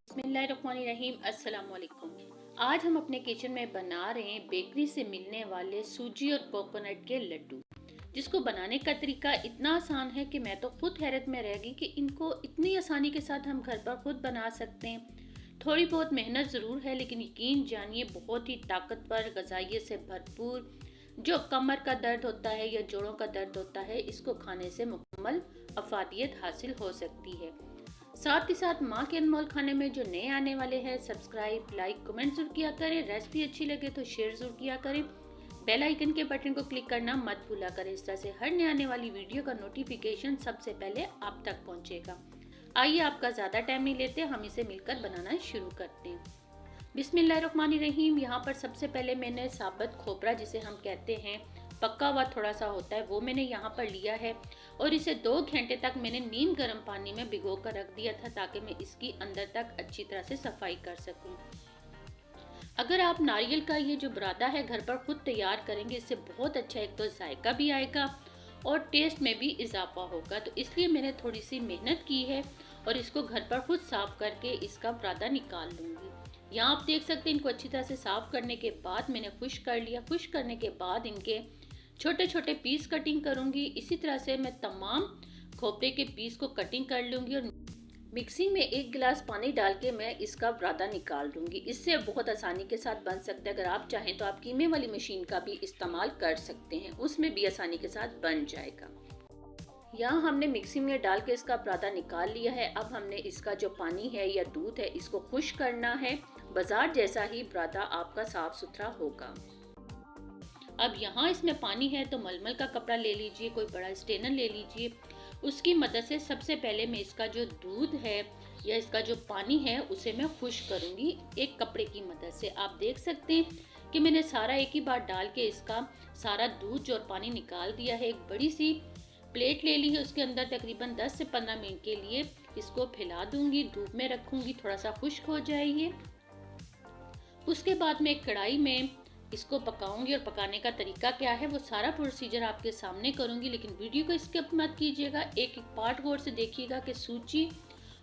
बिस्मिल्लाहिर्रहमानिर्रहीम। अस्सलाम वालेकुम। आज हम अपने किचन में बना रहे हैं बेकरी से मिलने वाले सूजी और कोकोनट के लड्डू, जिसको बनाने का तरीका इतना आसान है कि मैं तो खुद हैरत में रह गई कि इनको इतनी आसानी के साथ हम घर पर खुद बना सकते हैं। थोड़ी बहुत मेहनत ज़रूर है, लेकिन यकीन जानिए बहुत ही ताकतवर, ग़िज़ाइयत से भरपूर। जो कमर का दर्द होता है या जोड़ों का दर्द होता है, इसको खाने से मुकम्मल अफादियत हासिल हो सकती है। साथ ही साथ माँ के अनमोल खाने में जो नए आने वाले हैं, सब्सक्राइब, लाइक, कमेंट जरूर किया करें। रेसिपी अच्छी लगे तो शेयर जरूर किया करें। बेल आइकन के बटन को क्लिक करना मत भूला करें। इस तरह से हर नए आने वाली वीडियो का नोटिफिकेशन सबसे पहले आप तक पहुँचेगा। आइए, आपका ज़्यादा टाइम नहीं लेते, हम इसे मिलकर बनाना शुरू करते हैं। बिस्मिल्लाहिर्रहमानिर्रहीम। यहाँ पर सबसे पहले मैंने साबुत खोपरा, जिसे हम कहते हैं पका हुआ थोड़ा सा होता है, वो मैंने यहाँ पर लिया है और इसे 2 घंटे तक मैंने नीम गर्म पानी में भिगो कर रख दिया था, ताकि मैं इसकी अंदर तक अच्छी तरह से सफाई कर सकूं। अगर आप नारियल का ये जो बुरादा है घर पर खुद तैयार करेंगे, इससे बहुत अच्छा एक तो जायका भी आएगा और टेस्ट में भी इजाफा होगा। तो इसलिए मैंने थोड़ी सी मेहनत की है और इसको घर पर खुद साफ करके इसका बुरादा निकाल लूँगी। यहाँ आप देख सकते हैं, इनको अच्छी तरह से साफ करने के बाद मैंने खुश कर लिया। खुश करने के बाद इनके छोटे छोटे पीस कटिंग करूँगी। इसी तरह से मैं तमाम खोपरे के पीस को कटिंग कर लूँगी और मिक्सी में 1 गिलास पानी डाल के मैं इसका बुरादा निकाल लूँगी। इससे बहुत आसानी के साथ बन सकता है। अगर आप चाहें तो आप कीमे वाली मशीन का भी इस्तेमाल कर सकते हैं, उसमें भी आसानी के साथ बन जाएगा। यहाँ हमने मिक्सी में डाल के इसका बुरादा निकाल लिया है। अब हमने इसका जो पानी है या दूध है, इसको खुश करना है। बाजार जैसा ही बुरादा आपका साफ सुथरा होगा। अब यहाँ इसमें पानी है तो मलमल का कपड़ा ले लीजिए, कोई बड़ा स्ट्रेनर ले लीजिए। उसकी मदद से सबसे पहले मैं इसका जो दूध है या इसका जो पानी है उसे मैं खुश करूँगी एक कपड़े की मदद से। आप देख सकते हैं कि मैंने सारा एक ही बार डाल के इसका सारा दूध और पानी निकाल दिया है। एक बड़ी सी प्लेट ले ली है, उसके अंदर तकरीबन 10 से 15 मिनट के लिए इसको फैला दूंगी, धूप में रखूंगी, थोड़ा सा खुश्क हो जाएगी। उसके बाद मैं एक कढ़ाई में इसको पकाऊंगी और पकाने का तरीका क्या है वो सारा प्रोसीजर आपके सामने करूंगी, लेकिन वीडियो को स्किप मत कीजिएगा। एक एक पार्ट गौर से देखिएगा कि सूजी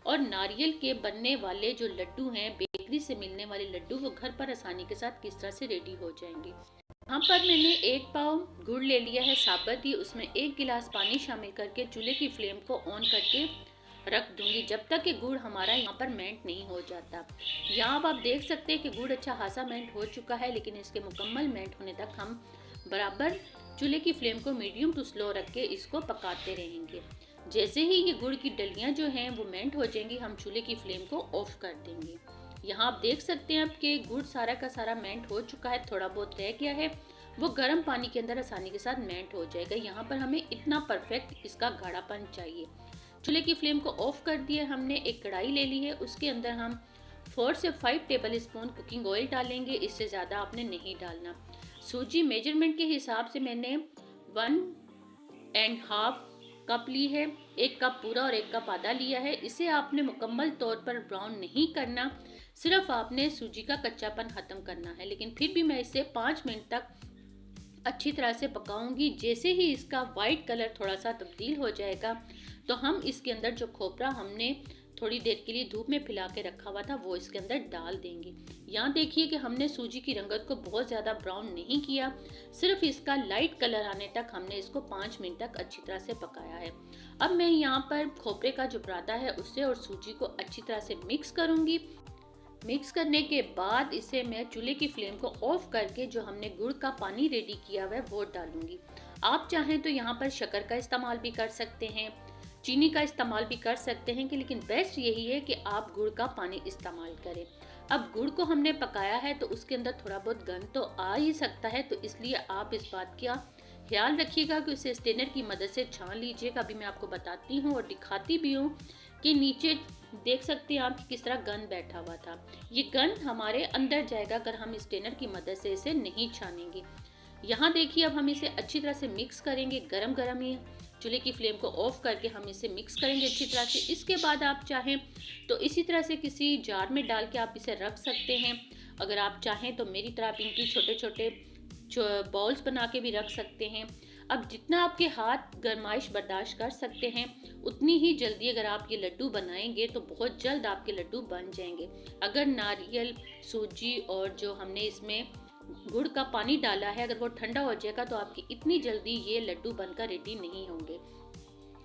और नारियल के बनने वाले जो लड्डू हैं, बेकरी से मिलने वाले लड्डू, वो घर पर आसानी के साथ किस तरह से रेडी हो जाएंगे। यहाँ पर मैंने 1 पाव गुड़ ले लिया है साबुत ही, उसमें 1 गिलास पानी शामिल करके चूल्हे की फ्लेम को ऑन करके रख दूंगी जब तक कि गुड़ हमारा यहाँ पर मेल्ट नहीं हो जाता। यहाँ अब आप देख सकते हैं कि गुड़ अच्छा खासा मेल्ट हो चुका है, लेकिन इसके मुकम्मल मेल्ट होने तक हम बराबर चूल्हे की फ्लेम को मीडियम टू स्लो रख के इसको पकाते रहेंगे। जैसे ही ये गुड़ की डलियाँ जो हैं वो मेल्ट हो जाएंगी, हम चूल्हे की फ्लेम को ऑफ कर देंगे। यहाँ आप देख सकते हैं कि गुड़ सारा का सारा मेल्ट हो चुका है, थोड़ा बहुत रह गया है, वो गर्म पानी के अंदर आसानी के साथ मेल्ट हो जाएगा। यहाँ पर हमें इतना परफेक्ट इसका गाढ़ापन चाहिए। चूल्हे की फ्लेम को ऑफ कर दिया हमने। एक कढ़ाई ले ली है, उसके अंदर हम 4 से 5 टेबल स्पून कुकिंग ऑयल डालेंगे, इससे ज़्यादा आपने नहीं डालना। सूजी मेजरमेंट के हिसाब से मैंने 1.5 कप ली है, 1 कप पूरा और 1 कप आधा लिया है। इसे आपने मुकम्मल तौर पर ब्राउन नहीं करना, सिर्फ आपने सूजी का कच्चापन ख़त्म करना है। लेकिन फिर भी मैं इसे 5 मिनट तक अच्छी तरह से पकाऊंगी। जैसे ही इसका वाइट कलर थोड़ा सा तब्दील हो जाएगा तो हम इसके अंदर जो खोपरा हमने थोड़ी देर के लिए धूप में फैला के रखा हुआ था वो इसके अंदर डाल देंगे। यहाँ देखिए कि हमने सूजी की रंगत को बहुत ज़्यादा ब्राउन नहीं किया, सिर्फ इसका लाइट कलर आने तक हमने इसको 5 मिनट तक अच्छी तरह से पकाया है। अब मैं यहाँ पर खोपरे का जो बुरादा है उससे और सूजी को अच्छी तरह से मिक्स करूँगी। मिक्स करने के बाद इसे मैं चूल्हे की फ्लेम को ऑफ करके जो हमने गुड़ का पानी रेडी किया हुआ है वो डालूंगी। आप चाहें तो यहाँ पर शक्कर का इस्तेमाल भी कर सकते हैं, चीनी का इस्तेमाल भी कर सकते हैं, कि लेकिन बेस्ट यही है कि आप गुड़ का पानी इस्तेमाल करें। अब गुड़ को हमने पकाया है तो उसके अंदर थोड़ा बहुत गंध तो आ ही सकता है, तो इसलिए आप इस बात का ख्याल रखिएगा कि उसे स्ट्रेनर की मदद से छान लीजिएगा। अभी मैं आपको बताती हूँ और दिखाती भी हूँ कि नीचे देख सकते हैं आप कि किस तरह गंध बैठा हुआ था। ये गंध हमारे अंदर जाएगा अगर हम स्ट्रेनर की मदद से इसे नहीं छानेंगे। यहाँ देखिए, अब हम इसे अच्छी तरह से मिक्स करेंगे। गरम गरम ही चूल्हे की फ्लेम को ऑफ करके हम इसे मिक्स करेंगे अच्छी तरह से। इसके बाद आप चाहें तो इसी तरह से किसी जार में डाल के आप इसे रख सकते हैं। अगर आप चाहें तो मेरी तरह आप इनकी छोटे छोटे बॉल्स बना के भी रख सकते हैं। अब जितना आपके हाथ गरमाइश बर्दाश्त कर सकते हैं उतनी ही जल्दी अगर आप ये लड्डू बनाएंगे तो बहुत जल्द आपके लड्डू बन जाएंगे। अगर नारियल, सूजी और जो हमने इसमें गुड़ का पानी डाला है अगर वो ठंडा हो जाएगा तो आपकी इतनी जल्दी ये लड्डू बनकर रेडी नहीं होंगे।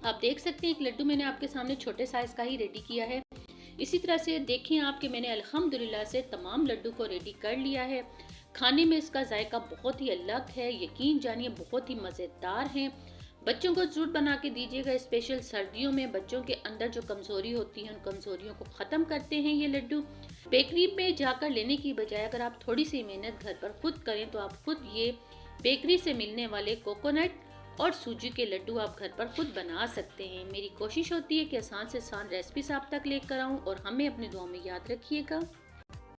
आप देख सकते हैं एक लड्डू मैंने आपके सामने छोटे साइज का ही रेडी किया है। इसी तरह से देखें आप कि मैंने अल्हम्दुलिल्लाह से तमाम लड्डू को रेडी कर लिया है। खाने में इसका जायका बहुत ही अलग है, यकीन जानिए बहुत ही मज़ेदार हैं। बच्चों को ज़रूर बना के दीजिएगा, स्पेशल सर्दियों में बच्चों के अंदर जो कमज़ोरी होती है उन कमज़ोरियों को ख़त्म करते हैं ये लड्डू। बेकरी में जाकर लेने की बजाय अगर आप थोड़ी सी मेहनत घर पर खुद करें तो आप खुद ये बेकरी से मिलने वाले कोकोनट और सूजी के लड्डू आप घर पर खुद बना सकते हैं। मेरी कोशिश होती है कि आसान से आसान रेसिपीज आप तक लेकर आऊँ और हमें अपनी दुआ में याद रखिएगा।